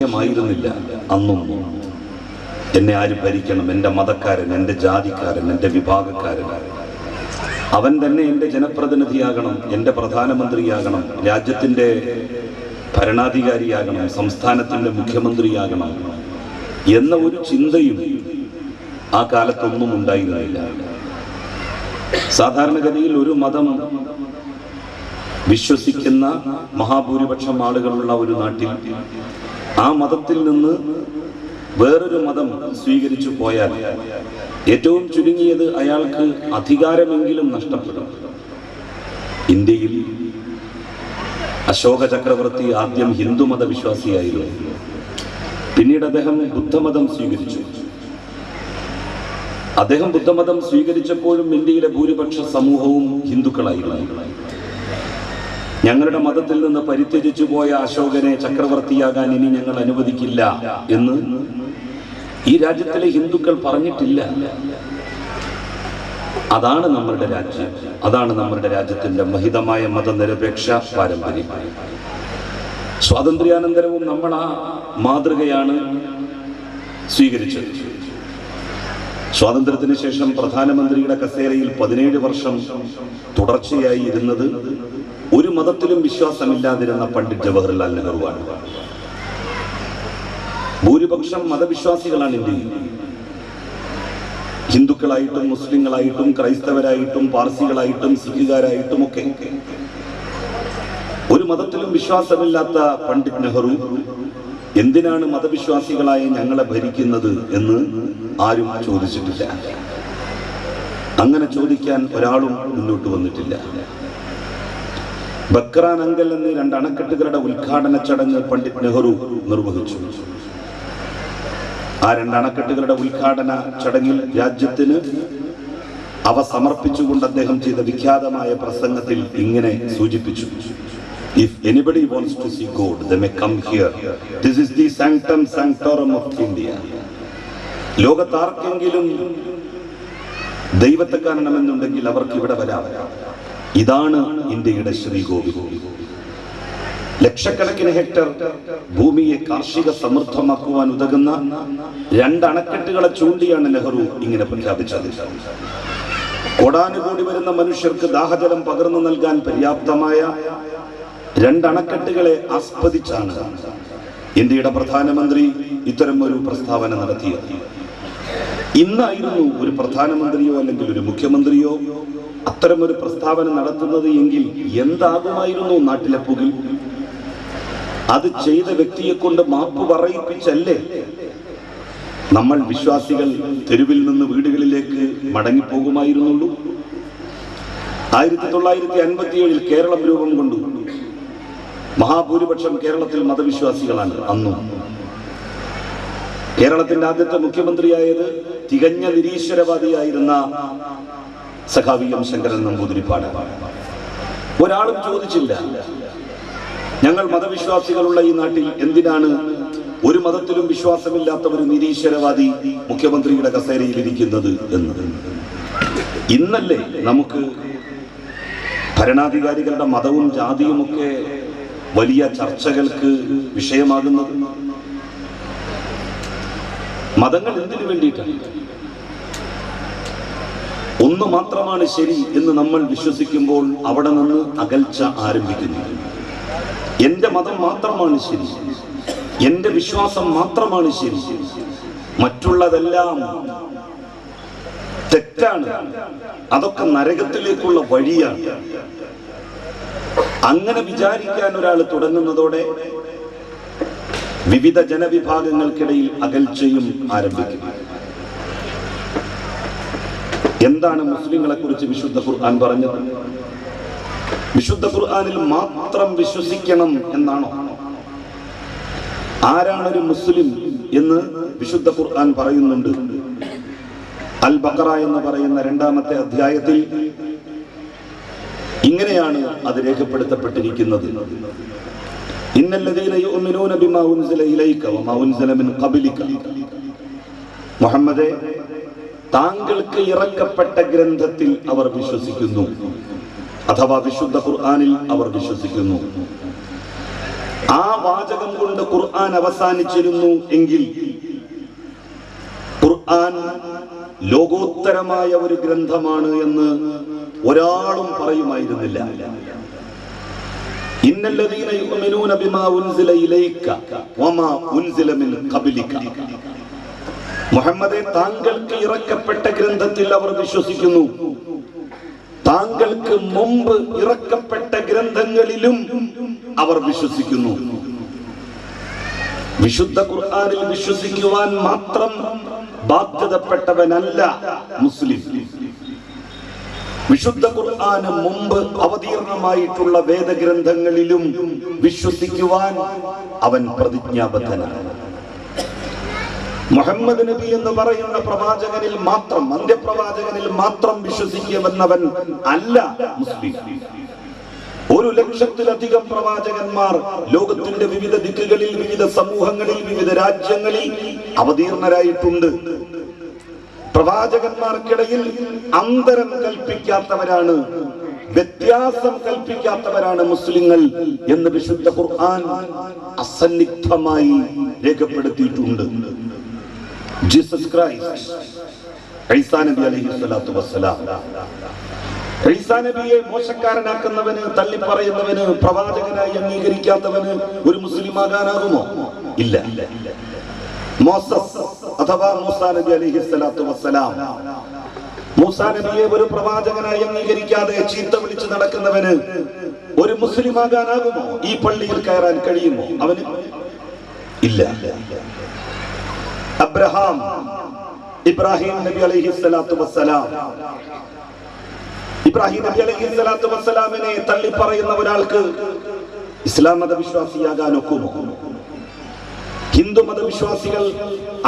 വിഷയമായിരുന്നില്ല അന്നും. എന്നെ ആര് ഭരിക്കണം, എൻ്റെ മതക്കാരൻ, എൻ്റെ ജാതിക്കാരൻ, എൻ്റെ വിഭാഗക്കാരൻ, അവൻ തന്നെ എൻ്റെ ജനപ്രതിനിധിയാകണം, എൻ്റെ പ്രധാനമന്ത്രിയാകണം, രാജ്യത്തിൻ്റെ ഭരണാധികാരിയാകണം, സംസ്ഥാനത്തിൻ്റെ മുഖ്യമന്ത്രിയാകണം എന്ന ഒരു ചിന്തയും ആ കാലത്തൊന്നും ഉണ്ടായിരുന്നില്ല. സാധാരണഗതിയിൽ ഒരു മതം വിശ്വസിക്കുന്ന മഹാഭൂരിപക്ഷം ആളുകളുള്ള ഒരു നാട്ടിൽ ആ മതത്തിൽ നിന്ന് വേറൊരു മതം സ്വീകരിച്ചു പോയാൽ ഏറ്റവും ചുരുങ്ങിയത് അയാൾക്ക് അധികാരമെങ്കിലും നഷ്ടപ്പെടും. ഇന്ത്യയിൽ അശോക ചക്രവർത്തി ആദ്യം ഹിന്ദുമത വിശ്വാസിയായിരുന്നു. പിന്നീട് അദ്ദേഹം ബുദ്ധമതം സ്വീകരിച്ചു. അദ്ദേഹം ബുദ്ധമതം സ്വീകരിച്ചപ്പോഴും ഇന്ത്യയിലെ ഭൂരിപക്ഷ സമൂഹവും ഹിന്ദുക്കളായിരുന്നു. ഞങ്ങളുടെ മതത്തിൽ നിന്ന് പരിത്യജിച്ചു പോയ അശോകനെ ചക്രവർത്തിയാകാൻ ഇനി ഞങ്ങൾ അനുവദിക്കില്ല എന്ന് ഈ രാജ്യത്തിലെ ഹിന്ദുക്കൾ പറഞ്ഞിട്ടില്ല. അതാണ് നമ്മളുടെ രാജ്യം, അതാണ് നമ്മുടെ രാജ്യത്തിന്റെ മഹിതമായ മതനിരപേക്ഷ പാരമ്പര്യം. സ്വാതന്ത്ര്യാനന്തരവും നമ്മൾ ആ മാതൃകയാണ് സ്വീകരിച്ചത്. സ്വാതന്ത്ര്യത്തിന് ശേഷം പ്രധാനമന്ത്രിയുടെ കസേരയിൽ 17 വർഷം തുടർച്ചയായി ഇരുന്നത് ഒരു മതത്തിലും വിശ്വാസമില്ലാതിരുന്ന പണ്ഡിറ്റ് ജവഹർലാൽ നെഹ്റുവാണ്. ഭൂരിപക്ഷം മതവിശ്വാസികളാണ് ഇന്ത്യയിൽ. ഹിന്ദുക്കളായിട്ടും മുസ്ലിങ്ങളായിട്ടും ക്രൈസ്തവരായിട്ടും പാർസികളായിട്ടും സിഖുകാരായിട്ടും ഒക്കെ. ഒരു മതത്തിലും വിശ്വാസമില്ലാത്ത പണ്ഡിറ്റ് നെഹ്റു എന്തിനാണ് മതവിശ്വാസികളായി ഞങ്ങളെ ഭരിക്കുന്നത് എന്ന് ആരും ചോദിച്ചിട്ടില്ല. അങ്ങനെ ചോദിക്കാൻ ഒരാളും മുന്നോട്ട് വന്നിട്ടില്ല. ബക്രാൻ അങ്കൽ എന്നീ 2 അണക്കെട്ടുകളുടെ ഉദ്ഘാടന ചടങ്ങ് പണ്ഡിറ്റ് നെഹ്റു നിർവഹിച്ചു. ആ 2 അണക്കെട്ടുകളുടെ ഉദ്ഘാടന ചടങ്ങിൽ രാജ്യത്തിന് അവ സമർപ്പിച്ചുകൊണ്ട് അദ്ദേഹം ചെയ്ത വിഖ്യാതമായ പ്രസംഗത്തിൽ ഇങ്ങനെ സൂചിപ്പിച്ചു: If anybody wants to see God, they may come here. This is the sanctum sanctorum of India. ലോകത്താർക്കെങ്കിലും ദൈവത്തെ കാണണമെന്നുണ്ടെങ്കിൽ അവർക്ക് ഇവിടെ വരാം. ഇതാണ് ഇന്ത്യയുടെ ശ്രീകോവിൽ. ലക്ഷക്കണക്കിന് ഹെക്ടർ ഭൂമിയെ കാർഷിക സമൃദ്ധമാക്കുവാൻ ഉതകുന്ന 2 അണക്കെട്ടുകളെ ചൂണ്ടിയാണ് നെഹ്റു ഇങ്ങനെ പ്രഖ്യാപിച്ചത്. കോടാനുകൂടി വരുന്ന മനുഷ്യർക്ക് ദാഹജലം പകർന്നു നൽകാൻ പര്യാപ്തമായ 2 അണക്കെട്ടുകളെ ആസ്പദിച്ചാണ് ഇന്ത്യയുടെ പ്രധാനമന്ത്രി ഇത്തരം ഒരു പ്രസ്താവന നടത്തിയത്. ഇന്നായിരുന്നു ഒരു പ്രധാനമന്ത്രിയോ അല്ലെങ്കിൽ ഒരു മുഖ്യമന്ത്രിയോ അത്തരമൊരു പ്രസ്താവന നടത്തുന്നത് എങ്കിൽ എന്താകുമായിരുന്നു നാട്ടിലെ പുകിൽ? അത് ചെയ്ത വ്യക്തിയെ കൊണ്ട് മാപ്പ് പറയിപ്പിച്ചല്ലേ നമ്മൾ വിശ്വാസികൾ തെരുവിൽ നിന്ന് വീടുകളിലേക്ക് മടങ്ങിപ്പോകുമായിരുന്നുള്ളൂ. 1957 കേരളം രൂപം കൊണ്ടു. മഹാഭൂരിപക്ഷം കേരളത്തിൽ മതവിശ്വാസികളാണ്. അന്നും കേരളത്തിന്റെ ആദ്യത്തെ മുഖ്യമന്ത്രിയായത് തികഞ്ഞ നിരീശ്വരവാദിയായിരുന്ന സഖാവി എം ശങ്കരൻ നമ്പൂതിരിപ്പാട്. ഒരാളും ചോദിച്ചില്ല, ഞങ്ങൾ മതവിശ്വാസികളുള്ള ഈ നാട്ടിൽ എന്തിനാണ് ഒരു മതത്തിലും വിശ്വാസമില്ലാത്ത ഒരു നിരീശ്വരവാദി മുഖ്യമന്ത്രിയുടെ കസേരയിൽ ഇരിക്കുന്നത് എന്ന്. ഇന്നല്ലേ നമുക്ക് ഭരണാധികാരികളുടെ മതവും ജാതിയും ഒക്കെ വലിയ ചർച്ചകൾക്ക് വിഷയമാകുന്നത്. മതങ്ങൾ എന്തിനു വേണ്ടിയിട്ടാണ്? ഒന്ന് മാത്രമാണ് ശരി എന്ന് നമ്മൾ വിശ്വസിക്കുമ്പോൾ അവിടെ നിന്ന് അകൽച്ച ആരംഭിക്കുന്നു. എന്റെ മതം മാത്രമാണ് ശരി, എന്റെ വിശ്വാസം മാത്രമാണ് ശരി, മറ്റുള്ളതെല്ലാം തെറ്റാണ്, അതൊക്കെ നരകത്തിലേക്കുള്ള വഴിയാണ്. അങ്ങനെ വിചാരിക്കാൻ ഒരാൾ തുടങ്ങുന്നതോടെ വിവിധ ജനവിഭാഗങ്ങൾക്കിടയിൽ അകൽച്ചയും ആരംഭിക്കും. എന്താണ് മുസ്ലിങ്ങളെ കുറിച്ച് വിശുദ്ധ ഖുർആൻ പറഞ്ഞത്? വിശുദ്ധ ഖുർആനിൽ മാത്രം വിശ്വസിക്കണം എന്നാണോ? ആരാണൊരു മുസ്ലിം എന്ന് വിശുദ്ധ ഖുർആൻ പറയുന്നുണ്ട്. അൽ ബഖറ എന്ന് പറയുന്ന 2-ാമത്തെ അധ്യായത്തിൽ ഇങ്ങനെയാണ് അത് രേഖപ്പെടുത്തപ്പെട്ടിരിക്കുന്നത്. ഇന്നല്ലദീന യുഅ്മിനൂന ബിമാ ഉൻസില ഇലൈക വമാ ഉൻസില മിൻ ഖബ്ലിക. മുഹമ്മദേ, താങ്കൾക്ക് ഇറക്കപ്പെട്ട ഗ്രന്ഥത്തിൽ അവർ വിശ്വസിക്കുന്നു, അഥവാ വിശുദ്ധ ഖുർആനിൽ അവർ വിശ്വസിക്കുന്നു. ആ വാചകം കൊണ്ട് ഖുർആൻ അവസാനിച്ചിരുന്നു എങ്കിൽ ഖുർആൻ ലോകോത്തരമായ ഒരു ഗ്രന്ഥമാണ് എന്ന് ഒരാളും പറയുമായിരുന്നില്ല. ഇന്നല്ലദീന യുഅ്മിനൂന ബിമാ ഉൻസില ഇലൈക വമാ ഉൻസില മിൻ ഖബ്ലിക. മുഹമ്മദേ, താങ്കൾക്ക് ഇറക്കപ്പെട്ട ഗ്രന്ഥത്തിൽ അവർ വിശ്വസിക്കുന്നു, താങ്കൾക്ക് മുമ്പ് ഇറക്കപ്പെട്ട ഗ്രന്ഥങ്ങളിലും അവർ വിശ്വസിക്കുന്നു. വിശുദ്ധ ഖുർആനിൽ വിശ്വസിക്കുവാൻ മാത്രം ബാധ്യതപ്പെട്ടവനല്ല മുസ്ലിം. വിശുദ്ധ ഖുർആന് മുമ്പ് അവതീർണമായിട്ടുള്ള വേദഗ്രന്ഥങ്ങളിലും വിശ്വസിക്കുവാൻ അവൻ പ്രതിജ്ഞാബദ്ധനാണ്. മുഹമ്മദ് നബി എന്ന് പറയുന്ന പ്രവാചകനിൽ മാത്രം, അന്ത്യപ്രവാചകനിൽ മാത്രം വിശ്വസിക്കുമെന്നവൻ അല്ല മുസ്ലിം. 1,00,000-ലധികം പ്രവാചകന്മാർ ലോകത്തിന്റെ വിവിധ ദിക്കുകളിൽ, വിവിധ സമൂഹങ്ങളിൽ, വിവിധ രാജ്യങ്ങളിൽ അവതീർണരായിട്ടുണ്ട്. പ്രവാചകന്മാർക്കിടയിൽ അന്തരം കൽപ്പിക്കാത്തവരാണ്, വ്യത്യാസം കൽപ്പിക്കാത്തവരാണ് മുസ്ലിങ്ങൾ എന്ന് വിശുദ്ധ ഖുർആൻ അസന്നിഗ്ധമായി രേഖപ്പെടുത്തിയിട്ടുണ്ട്. ജീസസ് ക്രൈസ്റ്റ്, ഈസാ നബി അലൈഹിസ്സലാത്തു വസ്സലാം, ഈസാ നബിയെ മോശക്കാരനാക്കുന്നവന്, തള്ളിപ്പറയുന്നവന്, പ്രവാചകനായി അംഗീകരിക്കാത്തവന് ഒരു മുസ്ലിം ആകാനാകുമോ? ഇല്ല. മോസസ് അഥവാ മൂസാ നബി അലൈഹിസ്സലാത്തു വസ്സലാം, മൂസാ നബിയെ ഒരു പ്രവാചകനായി അംഗീകരിക്കാതെ ചീത്ത വിളിച്ച് നടക്കുന്നവന് ഒരു മുസ്ലിം ആകാനാകുമോ? ഈ പള്ളിയിൽ കയറാൻ കഴിയുമോ അവന്? ഇല്ല. അബ്രഹാം, ഇബ്രാഹിം നബി അലൈഹിസ്സലാത്തു വസ്സലാം, ഇബ്രാഹിം നബി അലൈഹിസ്സലാത്തു വസ്സലാമിനെ തള്ളിപ്പറയുന്ന ഒരാൾക്ക് ഇസ്ലാം മതവിശ്വാസിയാകാൻ ഒക്കുമോ? ഹിന്ദു മതവിശ്വാസികൾ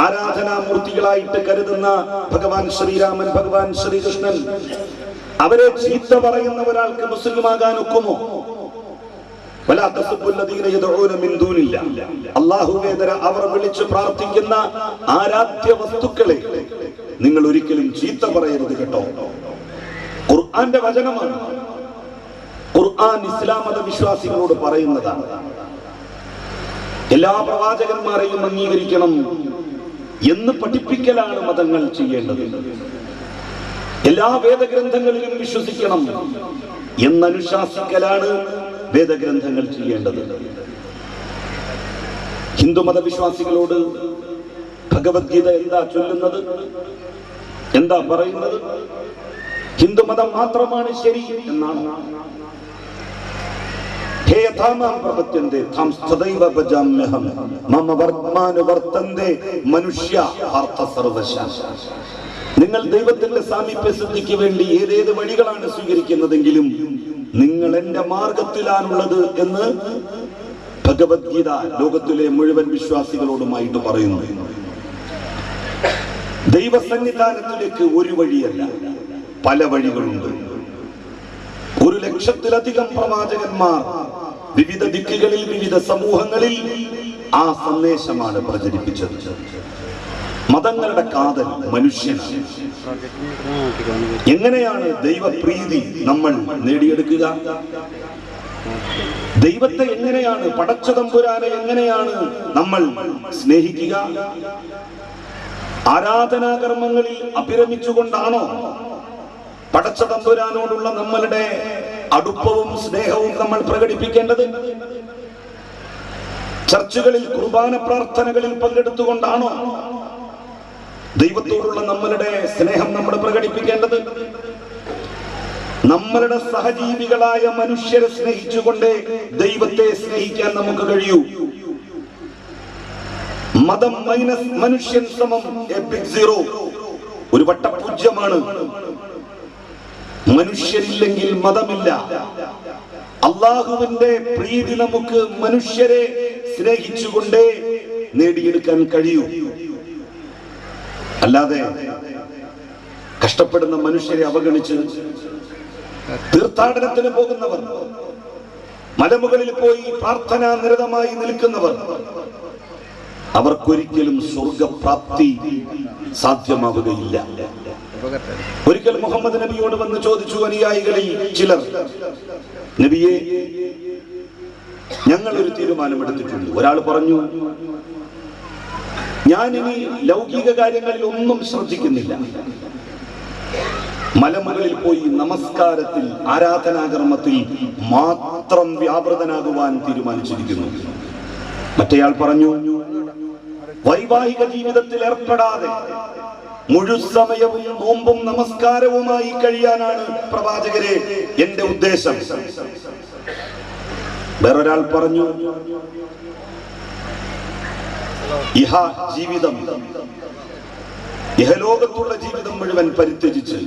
ആരാധനാമൂർത്തികളായിട്ട് കരുതുന്ന ഭഗവാൻ ശ്രീരാമൻ, ഭഗവാൻ ശ്രീകൃഷ്ണൻ, അവരെ ചീത്ത പറയുന്ന ഒരാൾക്ക് മുസ്ലിമാകാൻ ഒക്കുമോ? അല്ലാഹുവേതര അവർ വിളിച്ചു പ്രാർത്ഥിക്കുന്ന ആരാധ്യ വസ്തുക്കളെ നിങ്ങൾ ഒരിക്കലും ചീത്ത പറയരുത് കേട്ടോ. ഖുർആന്റെ വചനമാണ്. ഖുർആൻ ഇസ്ലാം മതവിശ്വാസികളോട് പറയുന്നതാണ്. എല്ലാ പ്രവാചകന്മാരെയും അംഗീകരിക്കണം എന്ന് പഠിപ്പിക്കലാണ് മതങ്ങൾ ചെയ്യേണ്ടത്. എല്ലാ വേദഗ്രന്ഥങ്ങളിലും വിശ്വസിക്കണം എന്നനുശാസിക്കലാണ് വേദഗ്രന്ഥങ്ങൾ ചെയ്യേണ്ടത്. ഹിന്ദു മതവിശ്വാസികളോട് ഭഗവത്ഗീത എന്താ ചൊല്ലുന്നത്, എന്താ പറയുന്നത്? ഹിന്ദുമതം മാത്രമാണ് ശരി എന്നാണ്. നിങ്ങൾ ദൈവത്തിന്റെ സാമീപ്യസിദ്ധിക്ക് വേണ്ടി ഏതേത് വഴികളാണ് സ്വീകരിക്കുന്നതെങ്കിലും നിങ്ങൾ എന്റെ മാർഗത്തിലാണുള്ളത് എന്ന് ഭഗവത്ഗീത ലോകത്തിലെ മുഴുവൻ വിശ്വാസികളോടുമായിട്ട് പറയുന്നു. ദൈവസന്നിധാനത്തിലേക്ക് ഒരു വഴിയല്ല, പല വഴികളുണ്ട്. 1,00,000-ലധികം പ്രവാചകന്മാർ വിവിധ ദിക്കുകളിൽ, വിവിധ സമൂഹങ്ങളിൽ ആ സന്ദേശമാണ് പ്രചരിപ്പിച്ചത്. മതങ്ങളുടെ കാതൽ മനുഷ്യനാണ്. എങ്ങനെയാണ് ദൈവപ്രീതി നമ്മൾ നേടിയെടുക്കുക? ദൈവത്തെ എങ്ങനെയാണ്, പടച്ചതമ്പുരാനെ എങ്ങനെയാണ് നമ്മൾ സ്നേഹിക്കുക? ആരാധനാകർമ്മങ്ങളിൽ അഭിരമിച്ചുകൊണ്ടാണോ പടച്ചതമ്പുരാനോടുള്ള നമ്മളുടെ അടുപ്പവും സ്നേഹവും നമ്മൾ പ്രകടിപ്പിക്കേണ്ടത്? ചർച്ചുകളിൽ കുർബാന പ്രാർത്ഥനകളിൽ പങ്കെടുത്തുകൊണ്ടാണോ ദൈവത്തോടുള്ള നമ്മളുടെ സ്നേഹം നമ്മൾ പ്രകടിപ്പിക്കേണ്ടത്? നമ്മളുടെ സഹജീവികളായ മനുഷ്യരെ സ്നേഹിച്ചുകൊണ്ട് ദൈവത്തെ സ്നേഹിക്കാൻ നമുക്ക് കഴിയൂ. മതം മൈനസ് മനുഷ്യൻ സമം എ ബിഗ് സീറോ, ഒരു വട്ടപൂജ്യമാണ്. മനുഷ്യരില്ലെങ്കിൽ മതമില്ല. അള്ളാഹുവിന്റെ പ്രീതി നമുക്ക് മനുഷ്യരെ സ്നേഹിച്ചുകൊണ്ടേ നേടിയെടുക്കാൻ കഴിയൂ. അല്ലാതെ കഷ്ടപ്പെടുന്ന മനുഷ്യരെ അവഗണിച്ച് തീർത്ഥാടനത്തിന് പോകുന്നവർ, മലമുകളിൽ പോയി പ്രാർത്ഥനാ നിരതമായി നിൽക്കുന്നവർ, അവർക്കൊരിക്കലും സ്വർഗപ്രാപ്തി സാധ്യമാവുകയില്ല. ഒരിക്കൽ മുഹമ്മദ് നബിയോട് വന്ന് ചോദിച്ചു അനുയായികളിൽ ചിലർ, നബിയെ, ഞങ്ങൾ ഒരു തീരുമാനമെടുത്തിട്ടുണ്ട്. ഒരാൾ പറഞ്ഞു, ഞാൻ ഇനി ലൗകിക കാര്യങ്ങളിൽ ഒന്നും ശ്രദ്ധിക്കുന്നില്ല, മലമുകളിൽ പോയി നമസ്കാരത്തിൽ, ആരാധനാകർമ്മത്തിൽ മാത്രം വ്യാപൃതനാകുവാൻ തീരുമാനിച്ചിരിക്കുന്നു. മറ്റേയാൾ പറഞ്ഞു, വൈവാഹിക ജീവിതത്തിൽ ഏർപ്പെടാതെ മുഴുസമയവും നോമ്പും നമസ്കാരവുമായി കഴിയാനാണ് പ്രവാചകരെ എന്റെ ഉദ്ദേശം. വേറൊരാൾ പറഞ്ഞു, ജീവിതം, ഇഹലോകത്തുള്ള ജീവിതം മുഴുവൻ പരിത്യജിച്ച്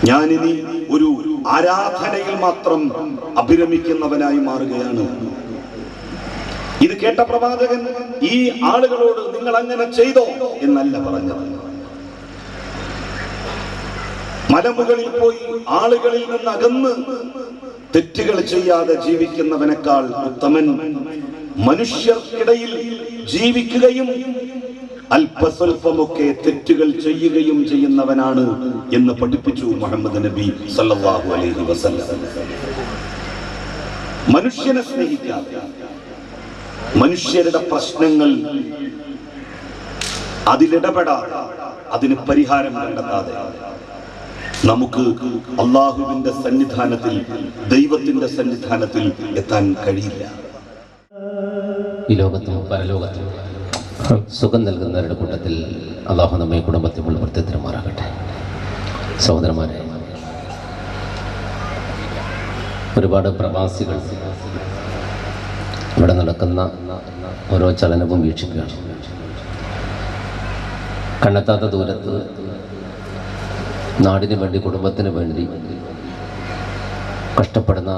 ഞാനിനി ഒരു ആരാധനയിൽ മാത്രം അഭിരമിക്കുന്നവനായി മാറുകയാണ്. ഇത് കേട്ട പ്രവാചകൻ ഈ ആളുകളോട് നിങ്ങൾ അങ്ങനെ ചെയ്തോ എന്നല്ല പറഞ്ഞത്. മലമുകളിൽ പോയി ആളുകളിൽ നിന്ന് അകന്ന് തെറ്റുകൾ ചെയ്യാതെ ജീവിക്കുന്നവനേക്കാൾ ഉത്തമൻ മനുഷ്യർക്കിടയിൽ ജീവിക്കുകയും അല്പസ്വല്പമൊക്കെ തെറ്റുകൾ ചെയ്യുകയും ചെയ്യുന്നവനാണ് എന്ന് പഠിപ്പിച്ചു മുഹമ്മദ് നബി സല്ലല്ലാഹു അലൈഹി വസല്ലം. മനുഷ്യനെ സ്നേഹിക്കാതെ, മനുഷ്യരുടെ പ്രശ്നങ്ങൾ അതിലിടപെടാതെ, അതിന് പരിഹാരം കണ്ടെത്താതെ നമുക്ക് അള്ളാഹുവിന്റെ സന്നിധാനത്തിൽ, ദൈവത്തിന്റെ സന്നിധാനത്തിൽ എത്താൻ കഴിയില്ല. ഈ ലോകത്തും പരലോകത്തും സുഖം നൽകുന്നവരുടെ കൂട്ടത്തിൽ അള്ളാഹു നമ്മെ കുടുംബത്തിൽ ഉൾപ്പെടുത്തി തരുമാറാകട്ടെ. സഹോദരന്മാരെ, ഒരുപാട് പ്രവാസികൾ ഇവിടെ നടക്കുന്ന ഓരോ ചലനവും വീക്ഷിക്കുകയാണ്. കണ്ടെത്താത്ത ദൂരത്ത് നാടിന് വേണ്ടി, കുടുംബത്തിന് വേണ്ടി കഷ്ടപ്പെടുന്ന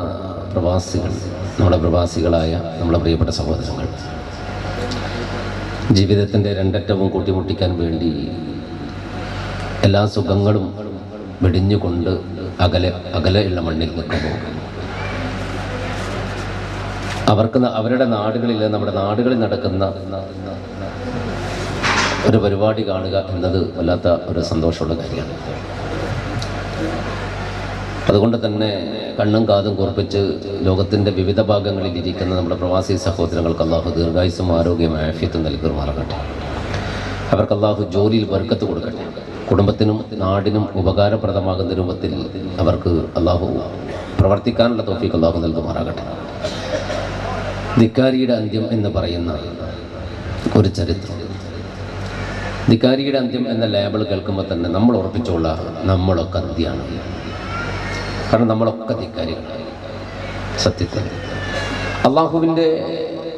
പ്രവാസികൾ, നമ്മുടെ പ്രവാസികളായ നമ്മുടെ പ്രിയപ്പെട്ട സഹോദരങ്ങൾ, ജീവിതത്തിൻ്റെ രണ്ടറ്റവും കൂട്ടിമുട്ടിക്കാൻ വേണ്ടി എല്ലാ സുഖങ്ങളും വെടിഞ്ഞുകൊണ്ട് അകലെയുള്ള മണ്ണിൽ നിൽക്കുമ്പോൾ അവർക്ക് അവരുടെ നാടുകളിൽ, നമ്മുടെ നാടുകളിൽ നടക്കുന്ന ഒരു പരിപാടി കാണുക എന്നത് വല്ലാത്ത ഒരു സന്തോഷമുള്ള കാര്യമാണ്. അതുകൊണ്ട് തന്നെ കണ്ണും കാതും കുറിപ്പിച്ച് ലോകത്തിൻ്റെ വിവിധ ഭാഗങ്ങളിൽ ഇരിക്കുന്ന നമ്മുടെ പ്രവാസി സഹോദരങ്ങൾക്ക് അള്ളാഹു ദീർഘായുസ്സും ആരോഗ്യവും ആഫിയത്തും നൽകുമാറാകട്ടെ. അവർക്ക് അള്ളാഹു ജോലിയിൽ ബർക്കത്ത് കൊടുക്കട്ടെ. കുടുംബത്തിനും നാടിനും ഉപകാരപ്രദമാകുന്ന രൂപത്തിൽ അവർക്ക് അള്ളാഹു പ്രവർത്തിക്കാനുള്ള തൗഫീഖ് അള്ളാഹു നൽകുമാറാകട്ടെ. ധിക്കാരിയുടെ അന്ത്യം എന്ന് പറയുന്ന ഒരു ചരിത്രം, ധിക്കാരിയുടെ അന്ത്യം എന്ന ലേബിൾ കേൾക്കുമ്പോൾ തന്നെ നമ്മൾ ഉറപ്പിച്ചോളാം, നമ്മളൊക്കെ അന്ത്യാണ്. കാരണം നമ്മളൊക്കെ ധിക്കാരികളായി. സത്യത്തിൽ അള്ളാഹുവിൻ്റെ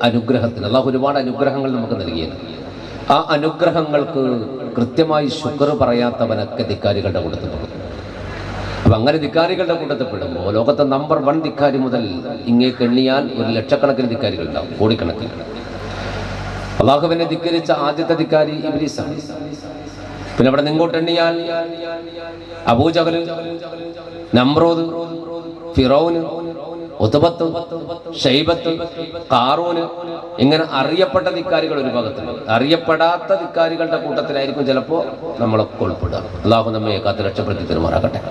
അനുഗ്രഹത്തിന്, അള്ളാഹു ഒരുപാട് അനുഗ്രഹങ്ങൾ നമുക്ക് നൽകിയത്, ആ അനുഗ്രഹങ്ങൾക്ക് കൃത്യമായി ശുക്ർ പറയാത്തവനൊക്കെ ധിക്കാരികളുടെ കൂട്ടത്തിൽ പെടും. അപ്പം അങ്ങനെ ധിക്കാരികളുടെ കൂട്ടത്തിൽ പെടുമ്പോൾ ലോകത്തെ നമ്പർ 1 ധിക്കാരി മുതൽ ഇങ്ങേക്ക് എണ്ണിയാൽ ഒരു ലക്ഷക്കണക്കിന് ധിക്കാരികളുണ്ടാവും, കോടിക്കണക്കിന്. അള്ളാഹുവിനെ ധിക്കരിച്ച ആദ്യത്തെ ധിക്കാരി ഇബ്ലീസാണ്. പിന്നെ അവിടെ നിങ്ങോട്ട് എണ്ണിയാൽ അബൂജഹൽ, നമ്രൂദ്, ഫിറൗന്, ഉത്ബത്ത്, ഷൈബത്ത്, ഖാറൂന്, ഇങ്ങനെ അറിയപ്പെട്ട ധിക്കാരികൾ ഒരു ഭാഗത്തുണ്ട്. അറിയപ്പെടാത്ത ധിക്കാരികളുടെ കൂട്ടത്തിലായിരിക്കും ചിലപ്പോൾ നമ്മളൊക്കെ ഉൾപ്പെടുക. അള്ളാഹു നമ്മെ കാത്ത് രക്ഷപ്പെടുത്തി തരുമാറാകട്ടെ.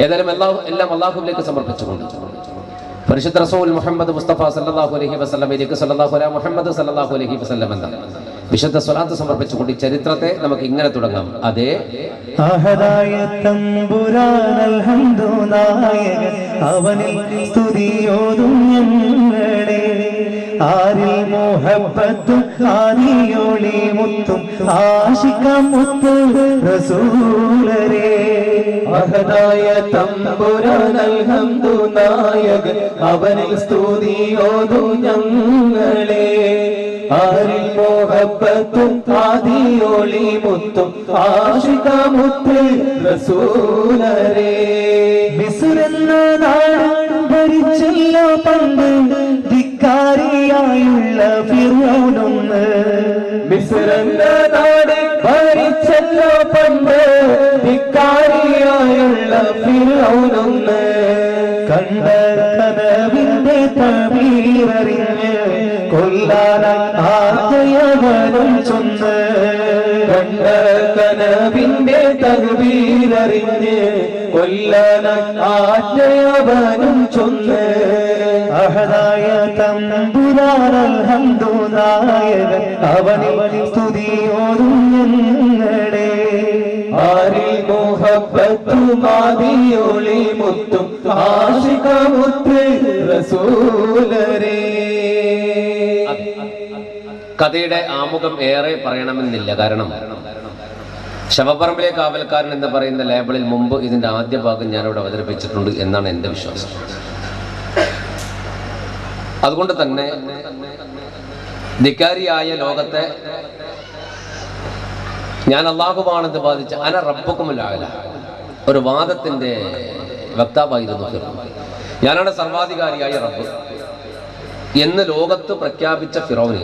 ഏതായാലും എല്ലാം അള്ളാഹുവിലേക്ക് സമർപ്പിച്ചുകൊണ്ട് പരിശുദ്ധ റസൂൽ മുഹമ്മദ് മുസ്തഫ സല്ലല്ലാഹു അലൈഹി വസല്ലമയിലേക്ക് സല്ലല്ലാഹു അലൈഹി മുഹമ്മദ് സല്ലല്ലാഹു അലൈഹി വസല്ലം എന്ന വിശുദ്ധ സ്വലാത്ത് സമർപ്പിച്ചുകൊണ്ട് ഈ ചരിത്രത്തെ നമുക്ക് ഇങ്ങനെ തുടങ്ങാം. അതേ അഹദായ തമ്പുരാൻ അൽഹംദു നായകൻ, അവനിൽ സ്തുതിയോതും ഞങ്ങളെ. ആരിൽ മുഹബ്ബത്തും ആദിയൊളി മുത്തും ആശിക്കാം മുത്ത് റസൂലരേ. അഹദായ തമ്പുരാൻ അൽഹംദു നായകൻ, അവനിൽ സ്തുതിയോതും ഞങ്ങളെ. ആരിൽ മുഹബ്ബത്തും ആദിയൊളി മുത്തും ആശിഖമുത്ത് റസൂലരേ. മിസ്റെന്ന നാട് ഭരിച്ചല്ല പണ്ട് ധിക്കാരിയായുള്ള ഫിർഔനൊന്ന്. മിസ്റെന്ന നാട് ഭരിച്ചല്ല പണ്ട് ധിക്കാരിയായുള്ള ഫിർഔനൊന്ന്. കണ്ട കനവിന്റെ തമീററിഞ്ഞ് കൊല്ലാനായി ആദ്യവനും ചൊന്ന്. കണ്ട കനവിന്റെ തകബീരറിഞ്ഞ് കൊല്ലാൻ ആജ്ഞയവനും ചൊന്ന് അഹദായ തമ്പുരാൻ അൽഹംദു നായകൻ അവനിൽ സ്തുതിയോതും ഞങ്ങളെ ആരിൽ മുഹബ്ബത്തുമാതിയൊളി മുത്തും ആശികമുത്ത് റസൂലരേ. കഥയുടെ ആമുഖം ഏറെ പറയണമെന്നില്ല. കാരണം ശവപ്പറമ്പിലെ കാവൽക്കാരൻ എന്ന് പറയുന്ന ലേബിളിൽ മുമ്പ് ഇതിന്റെ ആദ്യ ഭാഗം ഞാനിവിടെ അവതരിപ്പിച്ചിട്ടുണ്ട് എന്നാണ് എൻ്റെ വിശ്വാസം. അതുകൊണ്ട് തന്നെ ധിക്കാരിയായ ലോകത്തെ ഞാൻ അല്ലാഹുവാണെന്ന് ബാധിച്ച അന റബ്ബുക്കുമുൽ അഅല ഒരു വാദത്തിന്റെ വക്താവായിരുന്നു. ഞാനാണ് സർവാധികാരിയായ റബ്ബ് എന്ന് ലോകത്ത് പ്രഖ്യാപിച്ച ഫിറൗന്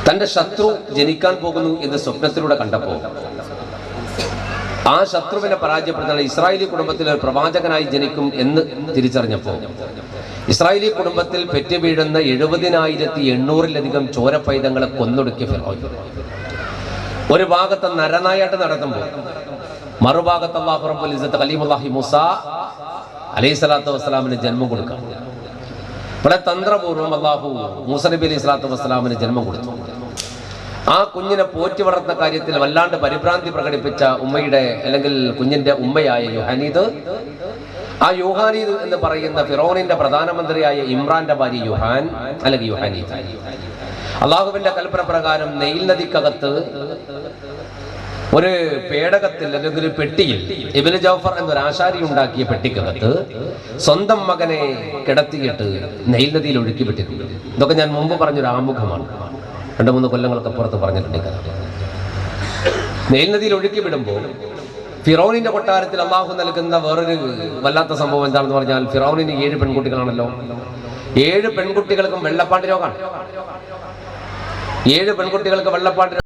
തന്റെ ശത്രു ജനിക്കാൻ പോകുന്നു എന്ന് സ്വപ്നത്തിലൂടെ കണ്ടപ്പോൾ ആ ശത്രുവിനെ പരാജയപ്പെടുത്താൻ ഇസ്രായേലി കുടുംബത്തിൽ ഒരു പ്രവാചകനായി ജനിക്കും എന്ന് തിരിച്ചറിഞ്ഞപ്പോൾ ഇസ്രായേലി കുടുംബത്തിൽ പെറ്റുവീഴുന്ന 70,800-ലധികം ചോരപ്പൈതങ്ങളെ കൊന്നൊടുക്കിയ ഫിറൗൻ ഒരു ഭാഗത്ത് നരനായാട്ട് നടത്തുമ്പോൾ മറുഭാഗത്ത് അല്ലാഹു റബ്ബുൽ ഇസ്സത്ത് ഖലീമുല്ലാഹി മൂസ അലൈഹിസ്സലാത്തു വസ്സലാമിന് ജന്മം കൊടുക്കാം. വളരെ തന്ത്രപൂർവ്വം അല്ലാഹു മൂസ നബി അലൈഹി സ്വലാത്തു വസ്സലാമിന് ജന്മം കൊടുത്തു. ആ കുഞ്ഞിനെ പോറ്റി വളർത്തുന്ന കാര്യത്തിൽ വല്ലാണ്ട് പരിഭ്രാന്തി പ്രകടിപ്പിച്ച ഉമ്മയുടെ അല്ലെങ്കിൽ കുഞ്ഞിന്റെ ഉമ്മയായ യുഹാനീദ്, ആ യുഹാനീദ് എന്ന് പറയുന്ന ഫിറൗനിന്റെ പ്രധാനമന്ത്രിയായ ഇമ്രാന്റെ ഭാര്യ യുഹാൻ അല്ലെങ്കിൽ യുഹാനീദ് അള്ളാഹുവിന്റെ കൽപ്പന പ്രകാരം നെയിൽ നദിക്കകത്ത് ഒരു പേടകത്തിൽ അല്ലെങ്കിൽ ഒരു പെട്ടിയിൽ ഇബ്നു ജൗഫർ എന്നൊരു ആശാരി ഉണ്ടാക്കിയ പെട്ടിക്കകത്ത് സ്വന്തം മകനെ കിടത്തിയിട്ട് നെയിൽ നദിയിൽ ഒഴുക്കി വിട്ടിട്ടുണ്ട്. ഇതൊക്കെ ഞാൻ മുമ്പ് പറഞ്ഞൊരു ആമുഖമാണ്. 2-3 കൊല്ലങ്ങൾക്ക് അപ്പുറത്ത് പറഞ്ഞിട്ടുണ്ട്. നെയിൽ നദിയിൽ ഒഴുക്കി വിടുമ്പോൾ ഫിറൗനിന്റെ കൊട്ടാരത്തിൽ അള്ളാഹു നൽകുന്ന വേറൊരു വല്ലാത്ത സംഭവം എന്താണെന്ന് പറഞ്ഞാൽ ഫിറൗനിന് 7 പെൺകുട്ടികളാണല്ലോ. 7 പെൺകുട്ടികൾക്കും വെള്ളപ്പാണ്ട് രോഗമാണ്. 7 പെൺകുട്ടികൾക്ക് വെള്ളപ്പാണ്ട്